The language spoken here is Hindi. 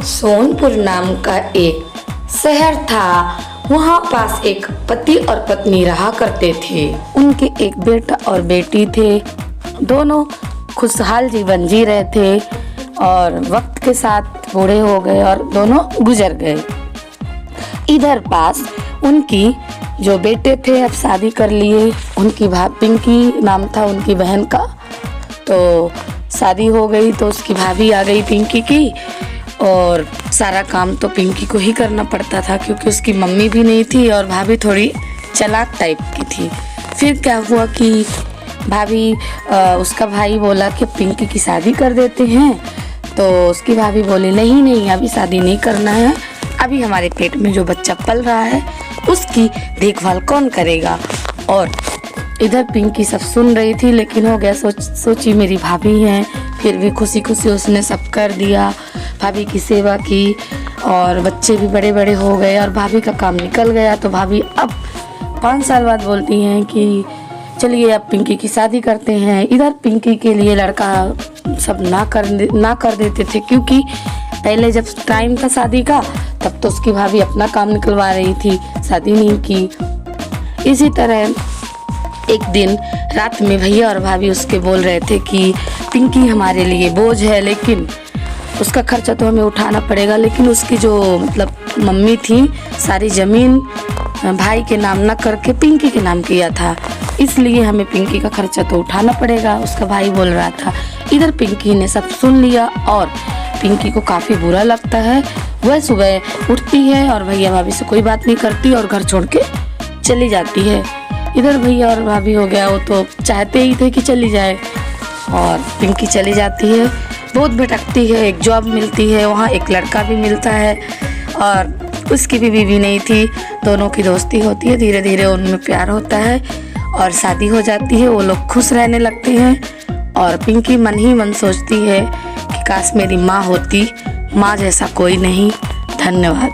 सोनपुर नाम का एक शहर था। वहाँ पास एक पति और पत्नी रहा करते थे। उनके एक बेटा और बेटी थे। दोनों खुशहाल जीवन जी रहे थे और वक्त के साथ बूढ़े हो गए और दोनों गुजर गए। इधर पास उनकी जो बेटे थे अब शादी कर लिए। उनकी पिंकी नाम था उनकी बहन का। तो शादी हो गई तो उसकी भाभी आ गई पिंकी की, और सारा काम तो पिंकी को ही करना पड़ता था क्योंकि उसकी मम्मी भी नहीं थी और भाभी थोड़ी चालाक टाइप की थी। फिर क्या हुआ कि भाभी उसका भाई बोला कि पिंकी की शादी कर देते हैं। तो उसकी भाभी बोली नहीं नहीं, अभी शादी नहीं करना है, अभी हमारे पेट में जो बच्चा पल रहा है उसकी देखभाल कौन करेगा। और इधर पिंकी सब सुन रही थी, लेकिन हो गया सोची मेरी भाभी हैं, फिर भी खुशी खुशी उसने सब कर दिया। भाभी की सेवा की और बच्चे भी बड़े बड़े हो गए और भाभी का काम निकल गया। तो भाभी अब 5 साल बाद बोलती हैं कि चलिए अब पिंकी की शादी करते हैं। इधर पिंकी के लिए लड़का सब ना कर देते थे, क्योंकि पहले जब टाइम था शादी का तब तो उसकी भाभी अपना काम निकलवा रही थी, शादी नहीं की। इसी तरह एक दिन रात में भैया और भाभी उसके बोल रहे थे कि पिंकी हमारे लिए बोझ है, लेकिन उसका खर्चा तो हमें उठाना पड़ेगा। लेकिन उसकी जो मतलब मम्मी थी सारी ज़मीन भाई के नाम ना करके पिंकी के नाम किया था, इसलिए हमें पिंकी का खर्चा तो उठाना पड़ेगा, उसका भाई बोल रहा था। इधर पिंकी ने सब सुन लिया और पिंकी को काफ़ी बुरा लगता है। वह सुबह उठती है और भैया भाभी से कोई बात नहीं करती और घर छोड़ के चली जाती है। इधर भैया और भाभी हो गया, वो तो चाहते ही थे कि चली जाए, और पिंकी चली जाती है। बहुत भटकती है, एक जॉब मिलती है, वहाँ एक लड़का भी मिलता है और उसकी भी बीवी नहीं थी। दोनों की दोस्ती होती है, धीरे धीरे उनमें प्यार होता है और शादी हो जाती है। वो लोग खुश रहने लगते हैं और पिंकी मन ही मन सोचती है कि काश मेरी माँ होती, माँ जैसा कोई नहीं। धन्यवाद।